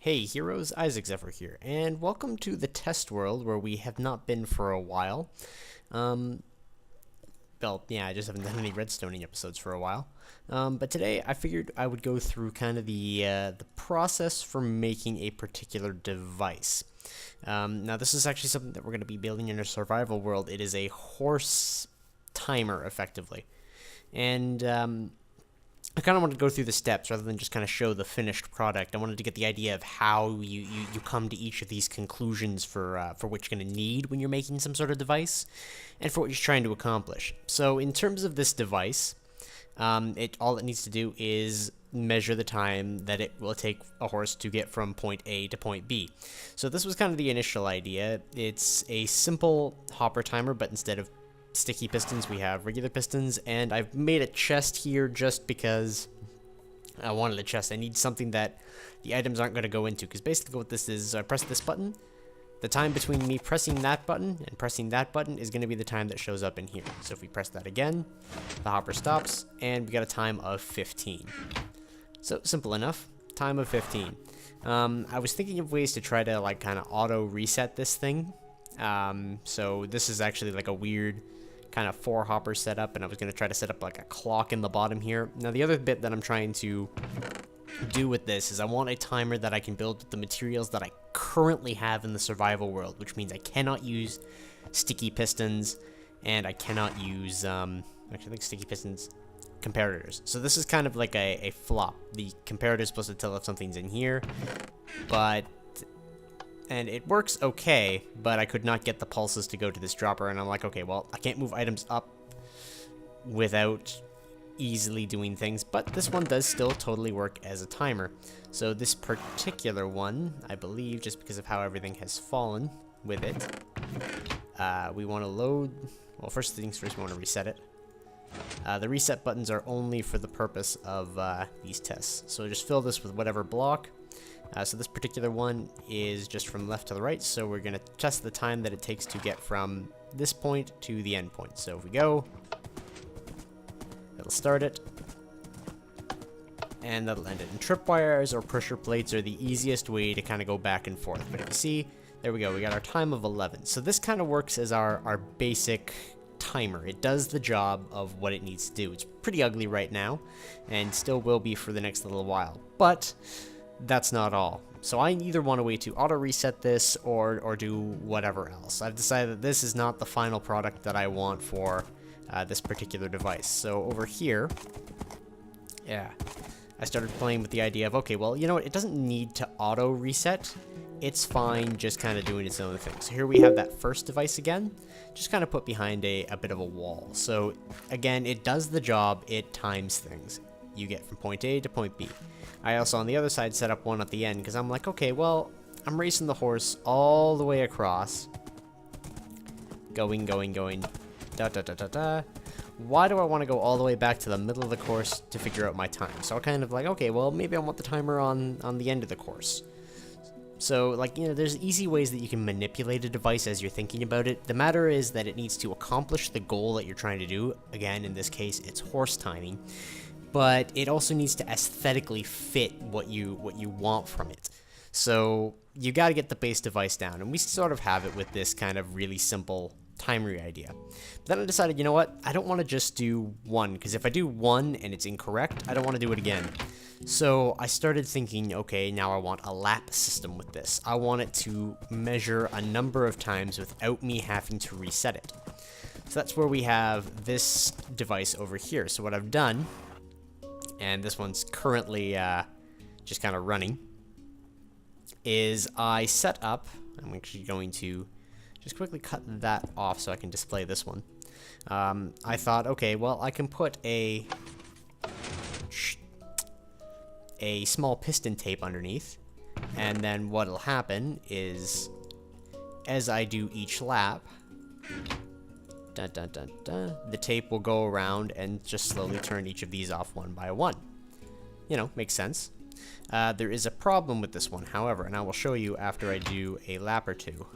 Hey heroes, Zephyr here, and welcome to the test world where we have not been for a while. Um, well, yeah, I just haven't done any redstoning episodes for a while. But today I figured I would go through kind of the process for making a particular device. Now this is actually something that we're going to be building in a survival world. It is a horse timer, effectively. And I kind of wanted to go through the steps rather than just kind of show the finished product. I wanted to get the idea of how you come to each of these conclusions for what you're going to need when you're making some sort of device, and for what you're trying to accomplish. So in terms of this device, all it needs to do is measure the time that it will take a horse to get from point A to point B. So this was kind of the initial idea. It's a simple hopper timer, but instead of sticky pistons we have regular pistons, and I've made a chest here just because I wanted a chest. I need something that the items aren't going to go into, because basically what this is, I press this button, the time between me pressing that button and pressing that button is going to be the time that shows up in here. So if we press that again, the hopper stops, and we got a time of 15. So simple enough, time of 15. I was thinking of ways to try to like kind of auto reset this thing. So this is actually like a weird kind of 4 hopper setup, and I was going to try to set up like a clock in the bottom here. Now the other bit that I'm trying to do with this is I want a timer that I can build with the materials that I currently have in the survival world, which means I cannot use sticky pistons, and I cannot use actually I think sticky pistons comparators. So this is kind of like a flop. The comparator is supposed to tell if something's in here, and it works okay, but I could not get the pulses to go to this dropper, and I'm like, okay, well, I can't move items up without easily doing things, but this one does still totally work as a timer. So this particular one, I believe, just because of how everything has fallen with it, we want to load, well, first things first, we want to reset it. The reset buttons are only for the purpose of these tests. So just fill this with whatever block. So this particular one is just from left to the right, so we're going to test the time that it takes to get from this point to the end point. So if we go, it'll start it, and that'll end it. And tripwires or pressure plates are the easiest way to kind of go back and forth. But if you see, there we go, we got our time of 11. So this kind of works as our basic timer. It does the job of what it needs to do. It's pretty ugly right now, and still will be for the next little while. But that's not all. So I either want a way to auto reset this or do whatever else. I've decided that this is not the final product that I want for this particular device. So over here, yeah, I started playing with the idea of, okay, well, you know what, it doesn't need to auto reset. It's fine just kind of doing its own thing. So here we have that first device again, just kind of put behind a bit of a wall. So again, it does the job, it times things. You get from point A to point B. I also, on the other side, set up one at the end, because I'm like, okay, well, I'm racing the horse all the way across. Going, da-da-da-da-da. Why do I want to go all the way back to the middle of the course to figure out my time? So I'm kind of like, okay, well, maybe I want the timer on the end of the course. So, like, you know, there's easy ways that you can manipulate a device as you're thinking about it. The matter is that it needs to accomplish the goal that you're trying to do. Again, in this case, it's horse timing. But it also needs to aesthetically fit what you want from it. So you got to get the base device down, and we sort of have it with this kind of really simple timery idea. But then I decided, you know what, I don't want to just do one, because if I do one and it's incorrect, I don't want to do it again. So I started thinking, okay, now I want a lap system with this. I want it to measure a number of times without me having to reset it. So that's where we have this device over here. So what I've done, and this one's currently just kind of running, is I set up, I'm actually going to just quickly cut that off so I can display this one. I thought, okay, well, I can put a small piston tape underneath, and then what'll happen is, as I do each lap, dun, dun, dun, dun, the tape will go around and just slowly turn each of these off one by one. You know, makes sense. There is a problem with this one, however, and I will show you after I do a lap or two.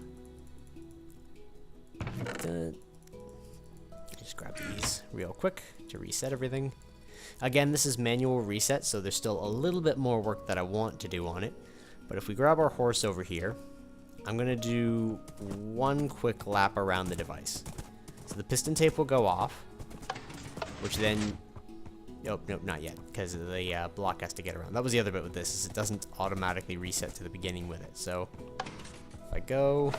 Just grab these real quick to reset everything. Again, this is manual reset, so there's still a little bit more work that I want to do on it. But if we grab our horse over here, I'm going to do one quick lap around the device. So the piston tape will go off, which then... Nope, not yet, because the block has to get around. That was the other bit with this, is it doesn't automatically reset to the beginning with it. So if I go...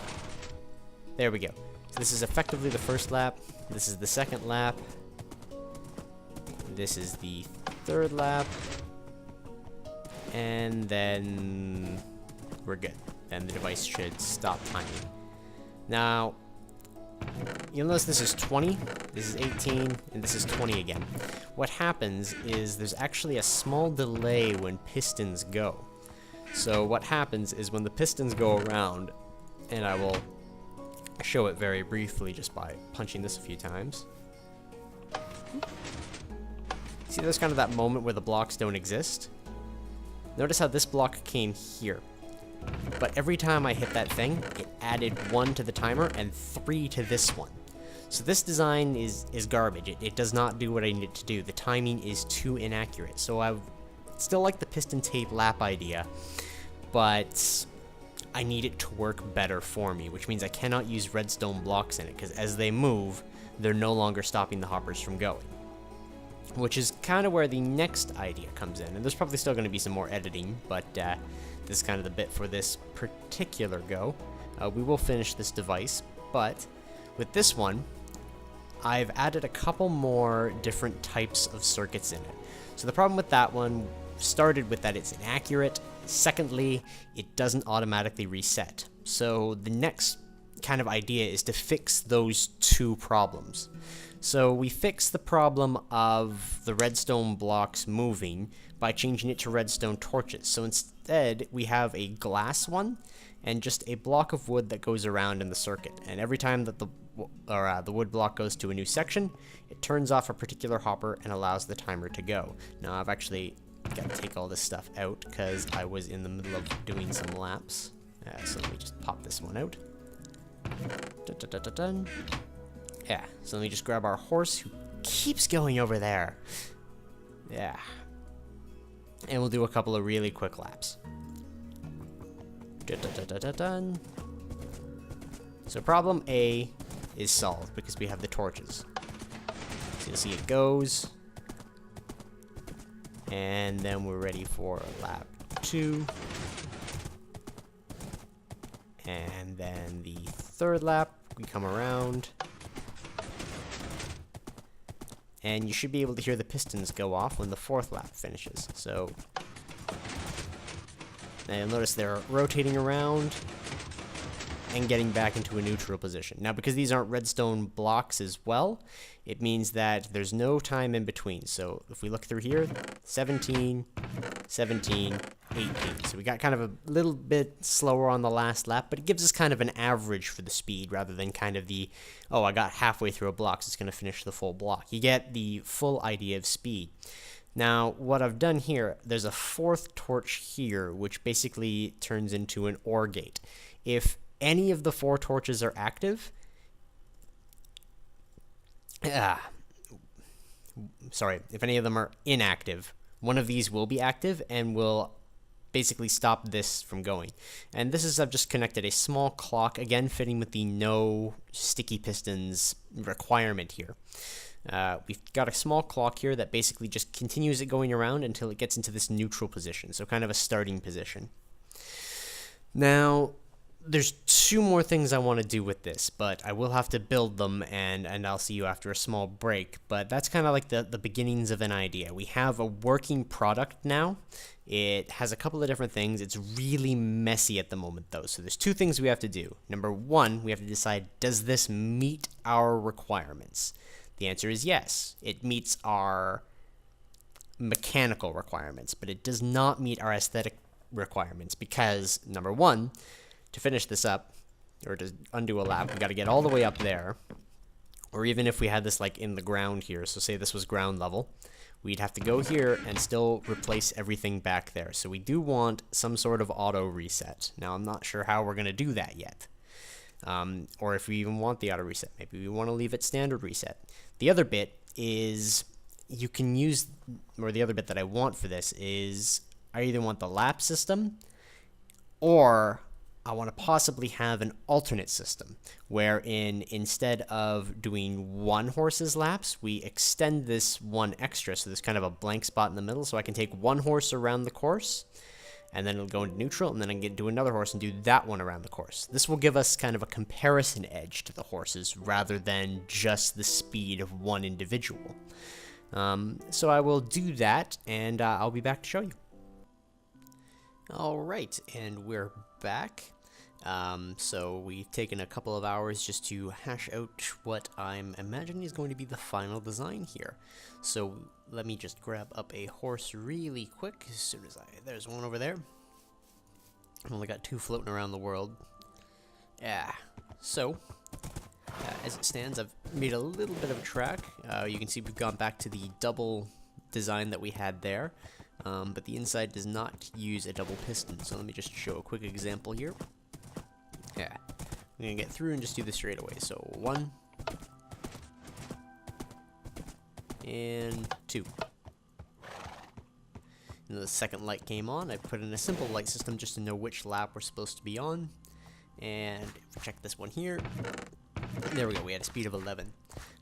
There we go. So this is effectively the first lap. This is the second lap. This is the third lap. And then we're good. Then the device should stop timing. Now, you'll notice this is 20, this is 18, and this is 20 again. What happens is there's actually a small delay when pistons go. So what happens is when the pistons go around, and I will show it very briefly just by punching this a few times. See, there's kind of that moment where the blocks don't exist. Notice how this block came here. But every time I hit that thing, it added 1 to the timer and 3 to this one. So this design is garbage. It does not do what I need it to do. The timing is too inaccurate. So I still like the piston tape lap idea, but I need it to work better for me, which means I cannot use redstone blocks in it, because as they move, they're no longer stopping the hoppers from going. Which is kind of where the next idea comes in. And there's probably still going to be some more editing, but this is kind of the bit for this particular go. We will finish this device, but with this one, I've added a couple more different types of circuits in it. So the problem with that one started with that it's inaccurate. Secondly, it doesn't automatically reset. So the next kind of idea is to fix those two problems. So we fix the problem of the redstone blocks moving by changing it to redstone torches. So instead, we have a glass one and just a block of wood that goes around in the circuit. And every time that the wood block goes to a new section, it turns off a particular hopper and allows the timer to go. Now, I've actually got to take all this stuff out because I was in the middle of doing some laps. So let me just pop this one out. Dun. Yeah, so let me just grab our horse who keeps going over there. Yeah. And we'll do a couple of really quick laps. Dun. So problem A is solved because we have the torches. So you'll see it goes. And then we're ready for lap 2. And then the third lap, we come around. And you should be able to hear the pistons go off when the fourth lap finishes. So, now you'll notice they're rotating around and getting back into a neutral position. Now, because these aren't redstone blocks as well, it means that there's no time in between. So if we look through here, 17, 17, 18. So we got kind of a little bit slower on the last lap, but it gives us kind of an average for the speed rather than kind of the, oh, I got halfway through a block, so it's going to finish the full block. You get the full idea of speed. Now, what I've done here, there's a fourth torch here, which basically turns into an OR gate. If any of the 4 torches are active, if any of them are inactive, one of these will be active and will basically stop this from going. And this is, I've just connected a small clock, again fitting with the no sticky pistons requirement here. We've got a small clock here that basically just continues it going around until it gets into this neutral position, so kind of a starting position. Now, there's 2 more things I want to do with this, but I will have to build them, and I'll see you after a small break. But that's kind of like the beginnings of an idea. We have a working product now. It has a couple of different things. It's really messy at the moment, though. So there's 2 things we have to do. Number 1, we have to decide, does this meet our requirements? The answer is yes. It meets our mechanical requirements, but it does not meet our aesthetic requirements because, number 1, to finish this up, or to undo a lap, we got to get all the way up there. Or even if we had this like in the ground here, so say this was ground level, we'd have to go here and still replace everything back there. So we do want some sort of auto reset. Now, I'm not sure how we're going to do that yet. Or if we even want the auto reset. Maybe we want to leave it standard reset. The other bit is you can use, or the other bit that I want for this is I either want the lap system Or I want to possibly have an alternate system wherein instead of doing one horse's laps, we extend this one extra. So there's kind of a blank spot in the middle. So I can take one horse around the course, and then it'll go into neutral, and then I can do another horse and do that one around the course. This will give us kind of a comparison edge to the horses rather than just the speed of one individual. So I will do that, and I'll be back to show you. Alright, and we're back. So we've taken a couple of hours just to hash out what I'm imagining is going to be the final design here. So let me just grab up a horse really quick as soon as there's one over there. I've only got 2 floating around the world. Yeah, so as it stands, I've made a little bit of a track. You can see we've gone back to the double design that we had there. But the inside does not use a double piston, so let me just show a quick example here. Yeah, I'm going to get through and just do this straight away. So 1 and 2. And the second light came on. I put in a simple light system just to know which lap we're supposed to be on. And check this one here. There we go, we had a speed of 11.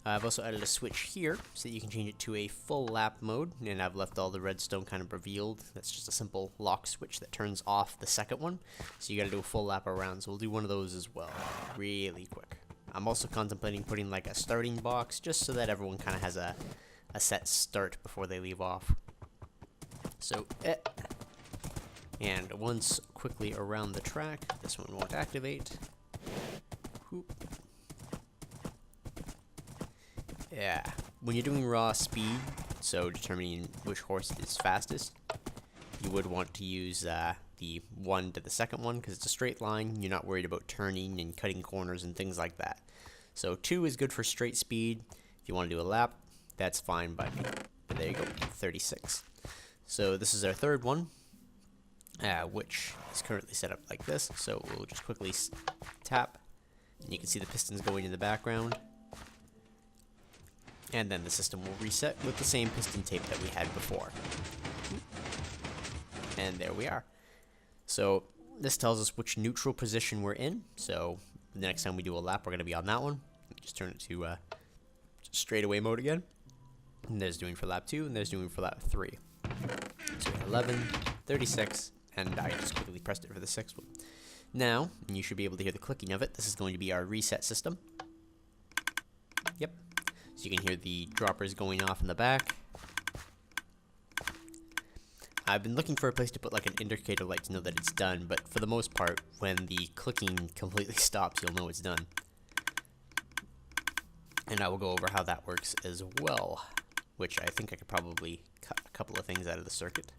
I've also added a switch here so that you can change it to a full lap mode, and I've left all the redstone kind of revealed. That's just a simple lock switch that turns off the second one, so you gotta do a full lap around, so we'll do one of those as well, really quick. I'm also contemplating putting like a starting box, just so that everyone kind of has a set start before they leave off. So, and once quickly around the track, this one won't activate. Whoop. Yeah, when you're doing raw speed, so determining which horse is fastest, you would want to use the one to the second one because it's a straight line. You're not worried about turning and cutting corners and things like that. So 2 is good for straight speed. If you want to do a lap, that's fine by me. But there you go, 36. So this is our third one, which is currently set up like this. So we'll just quickly tap, and you can see the pistons going in the background. And then the system will reset with the same piston tape that we had before. And there we are. So this tells us which neutral position we're in. So the next time we do a lap, we're going to be on that one. Just turn it to straightaway mode again. And there's doing for lap 2, and there's doing for lap 3. So 11, 36, and I just quickly pressed it for the 6th one. Now, and you should be able to hear the clicking of it, this is going to be our reset system. Yep. So you can hear the droppers going off in the back. I've been looking for a place to put like an indicator light to know that it's done, but for the most part, when the clicking completely stops, you'll know it's done. And I will go over how that works as well, which I think I could probably cut a couple of things out of the circuit.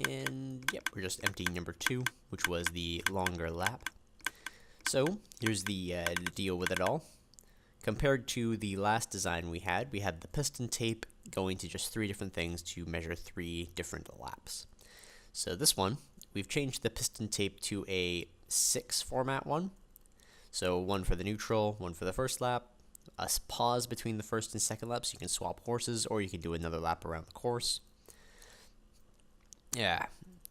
And yep, we're just emptying number 2, which was the longer lap. So here's the deal with it all. Compared to the last design we had the piston tape going to just 3 different things to measure 3 different laps. So this one, we've changed the piston tape to a 6 format one. So 1 for the neutral, 1 for the first lap, a pause between the first and second lap so you can swap horses, or you can do another lap around the course. Yeah,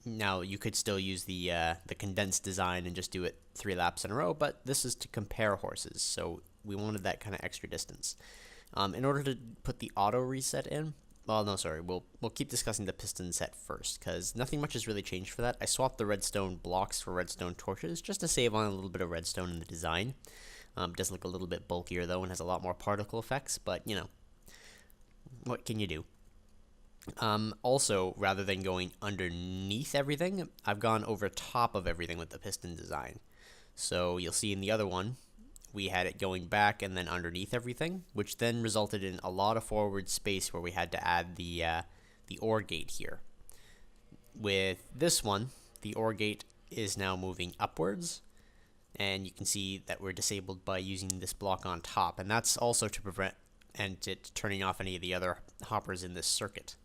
now you could still use the condensed design and just do it 3 laps in a row, but this is to compare horses, so we wanted that kind of extra distance. In order to put the auto reset in, well, no, sorry, we'll keep discussing the piston set first, because nothing much has really changed for that. I swapped the redstone blocks for redstone torches, just to save on a little bit of redstone in the design. It does look a little bit bulkier, though, and has a lot more particle effects, but, you know, what can you do? Also, rather than going underneath everything, I've gone over top of everything with the piston design. So you'll see in the other one, we had it going back and then underneath everything, which then resulted in a lot of forward space where we had to add the OR gate here. With this one, the OR gate is now moving upwards, and you can see that we're disabled by using this block on top, and that's also to prevent it turning off any of the other hoppers in this circuit.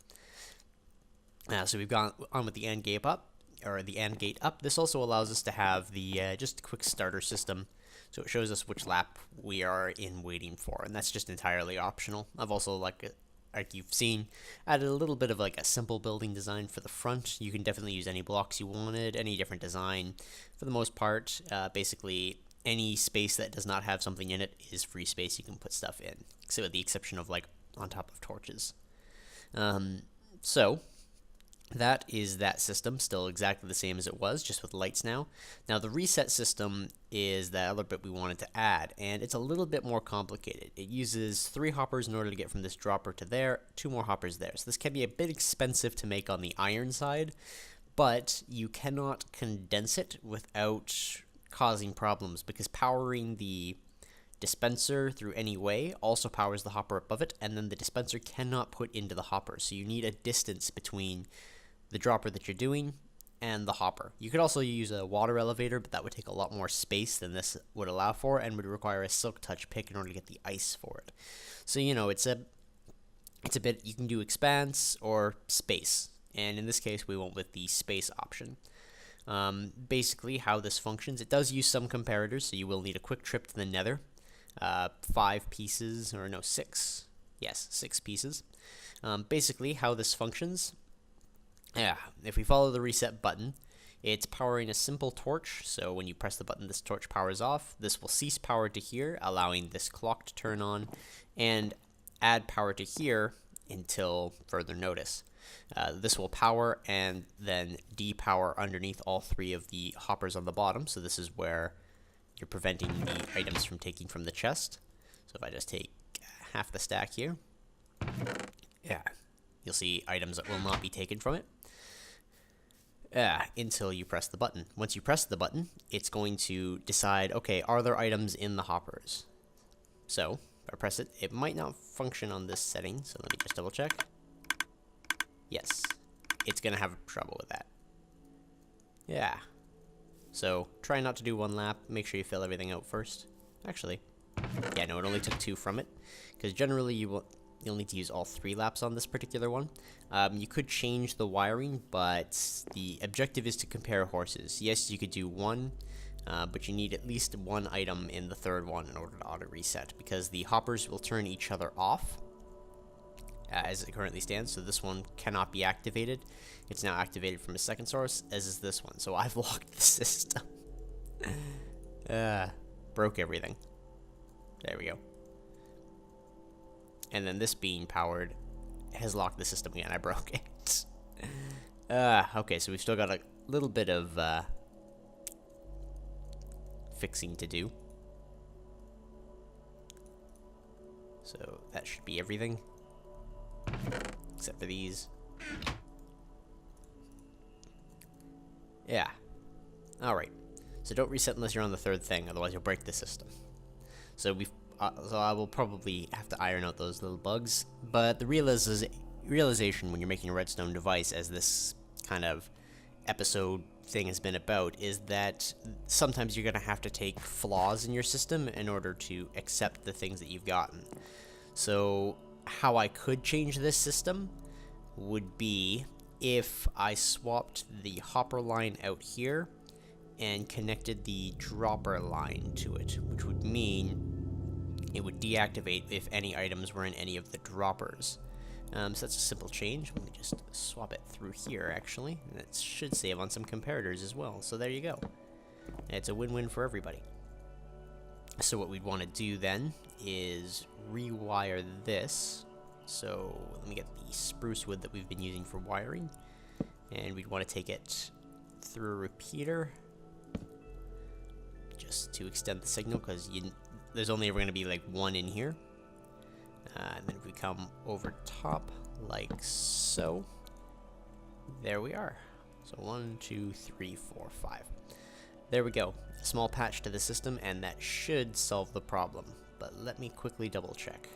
So we've gone on with the AND gate up, or the AND gate up. This also allows us to have the just a quick starter system, so it shows us which lap we are in waiting for, and that's just entirely optional. I've also like you've seen, added a little bit of like a simple building design for the front. You can definitely use any blocks you wanted, any different design. For the most part, basically any space that does not have something in it is free space you can put stuff in, so with the exception of like on top of torches. So that is that system, still exactly the same as it was, just with lights now. Now the reset system is that other bit we wanted to add, and it's a little bit more complicated. It uses 3 hoppers in order to get from this dropper to there, 2 more hoppers there. So this can be a bit expensive to make on the iron side, but you cannot condense it without causing problems, because powering the dispenser through any way also powers the hopper above it, and then the dispenser cannot put into the hopper. So you need a distance between the dropper that you're doing and the hopper. You could also use a water elevator, but that would take a lot more space than this would allow for, and would require a silk touch pick in order to get the ice for it. So it's a bit, you can do expanse or space, and in this case we went with the space option. Basically how this functions, it does use some comparators, so you will need a quick trip to the nether. 5 pieces, or no, 6. Yes, 6 pieces. Basically how this functions, if we follow the reset button, it's powering a simple torch. So when you press the button, this torch powers off. This will cease power to here, allowing this clock to turn on, and add power to here until further notice. This will power and then depower underneath all 3 of the hoppers on the bottom. So this is where you're preventing the items from taking from the chest. So if I just take half the stack here, you'll see items that will not be taken from it until you press the button. Once you press the button, it's going to decide, okay, are there items in the hoppers? So if I press it, it might not function on this setting, so let me just double check. Yes, it's going to have trouble with that. So try not to do 1 lap, make sure you fill everything out first. Actually, no, it only took 2 from it, because generally you'll need to use all 3 laps on this particular one. You could change the wiring, but the objective is to compare horses. Yes, you could do 1, but you need at least 1 item in the 3rd one in order to auto reset, because the hoppers will turn each other off as it currently stands. So this one cannot be activated. It's now activated from a second source, as is this one. So I've locked the system. Broke everything. There we go. And then this being powered has locked the system again. I broke it. Okay, so we've still got a little bit of fixing to do. So that should be everything, except for these. Alright. So don't reset unless you're on the 3rd thing, otherwise you'll break the system. So I will probably have to iron out those little bugs, but the realization when you're making a redstone device, as this kind of episode thing has been about, is that sometimes you're going to have to take flaws in your system in order to accept the things that you've gotten. So how I could change this system would be if I swapped the hopper line out here and connected the dropper line to it, which would mean it would deactivate if any items were in any of the droppers. So that's a simple change. Let me just swap it through here, actually. And that should save on some comparators as well. So there you go. It's a win-win for everybody. So what we'd want to do then is rewire this. So let me get the spruce wood that we've been using for wiring, and we'd want to take it through a repeater just to extend the signal, because there's only ever going to be like 1 in here. And then if we come over top like so, there we are. So 1, 2, 3, 4, 5. There we go. A small patch to the system, and that should solve the problem. But let me quickly double check.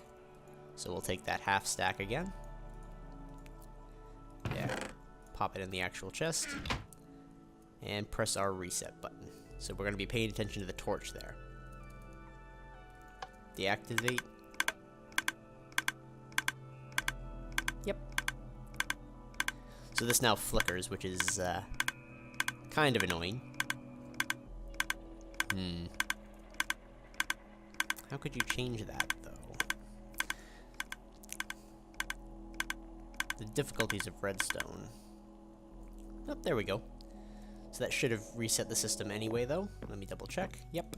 So we'll take that half stack again. Pop it in the actual chest. And press our reset button. So we're going to be paying attention to the torch there. Deactivate. Yep. So this now flickers, which is kind of annoying. How could you change that, though? the difficulties of redstone. Oh, there we go. So that should have reset the system anyway, though. Let me double check. Yep.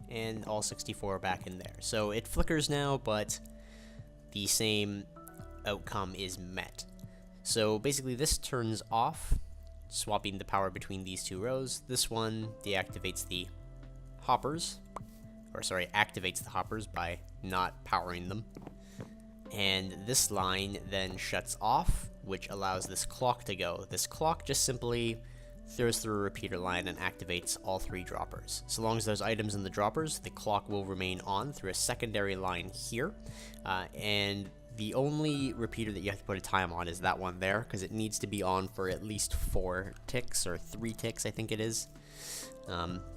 And all 64 are back in there. So it flickers now, but the same outcome is met. So basically this turns off, swapping the power between these two rows. This one deactivates the hoppers, or sorry, activates the hoppers by not powering them. And this line then shuts off, which allows this clock to go. This clock just simply throws through a repeater line and activates all 3 droppers. So long as there's items in the droppers, the clock will remain on through a secondary line here. And the only repeater that you have to put a time on is that one there, because it needs to be on for at least 4 ticks, or 3 ticks, I think it is.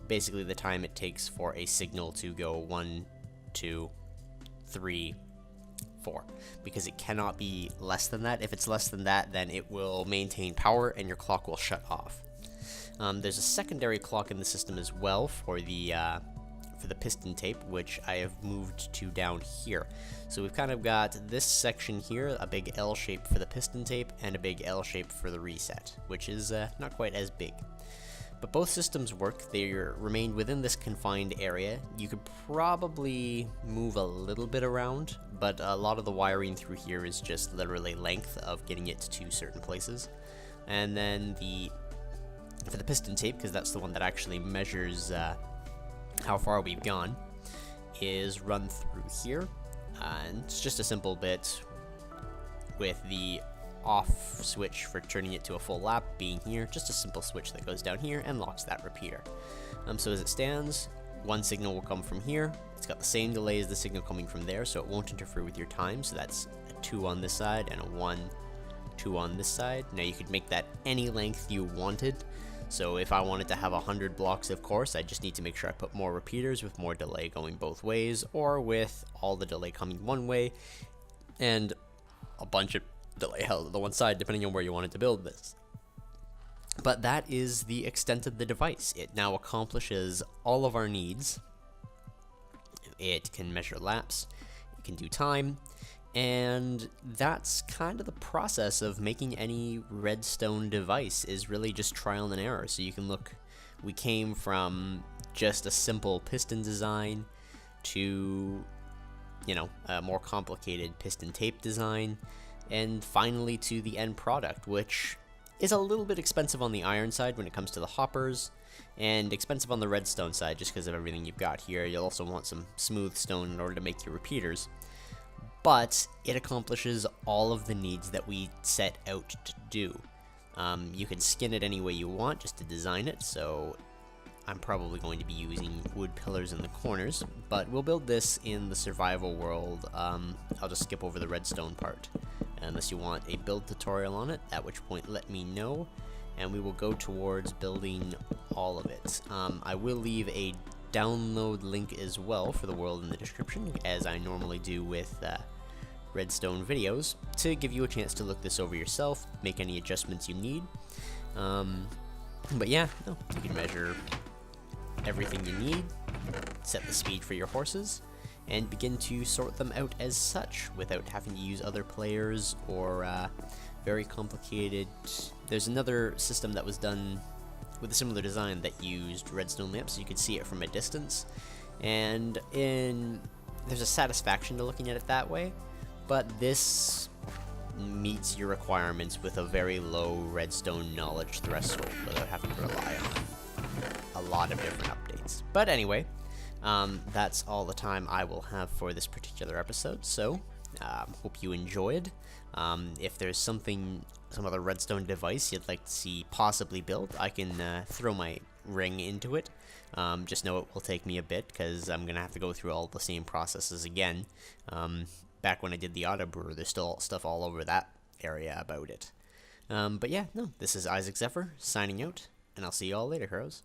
Basically the time it takes for a signal to go 1, 2, 3, 4, because it cannot be less than that. If it's less than that, then it will maintain power and your clock will shut off. There's a secondary clock in the system as well for the piston tape, which I have moved to down here. So we've kind of got this section here, a big L shape for the piston tape and a big L shape for the reset, which is not quite as big. But both systems work. They remain within this confined area. You could probably move a little bit around, but a lot of the wiring through here is just literally length of getting it to certain places. And then for the piston tape, because that's the one that actually measures how far we've gone, is run through here. And it's just a simple bit with the off switch for turning it to a full lap being here, just a simple switch that goes down here and locks that repeater. So as it stands, one signal will come from here. It's got the same delay as the signal coming from there, so it won't interfere with your time. So that's a 2 on this side and a 1, 2 on this side. Now you could make that any length you wanted. So if I wanted to have 100 blocks, of course, I just need to make sure I put more repeaters with more delay going both ways, or with all the delay coming one way and a bunch of delay held to the one side, depending on where you wanted to build this. But that is the extent of the device. It now accomplishes all of our needs. It can measure laps, it can do time, and that's kind of the process of making any redstone device, is really just trial and error. So you can look, we came from just a simple piston design to, you know, a more complicated piston tape design, and finally to the end product, which is a little bit expensive on the iron side when it comes to the hoppers, and expensive on the redstone side just because of everything you've got here. You'll also want some smooth stone in order to make your repeaters, but it accomplishes all of the needs that we set out to do. You can skin it any way you want just to design it, so I'm probably going to be using wood pillars in the corners, but we'll build this in the survival world. I'll just skip over the redstone part, unless you want a build tutorial on it, at which point let me know, and we will go towards building all of it. I will leave a download link as well for the world in the description, as I normally do with redstone videos, to give you a chance to look this over yourself, make any adjustments you need. But yeah, no, you can measure everything you need, set the speed for your horses, and begin to sort them out as such without having to use other players or very complicated. There's another system that was done with a similar design that used redstone lamps, so you could see it from a distance, and there's a satisfaction to looking at it that way, but this meets your requirements with a very low redstone knowledge threshold without having to rely on a lot of different updates. But anyway, that's all the time I will have for this particular episode, so hope you enjoyed. If there's some other redstone device you'd like to see possibly built, I can throw my ring into it. Just know it will take me a bit, because I'm gonna have to go through all the same processes again. Back when I did the auto brewer, there's still stuff all over that area about it. But yeah, no, this is Isaac Zephyr signing out, and I'll see you all later, heroes.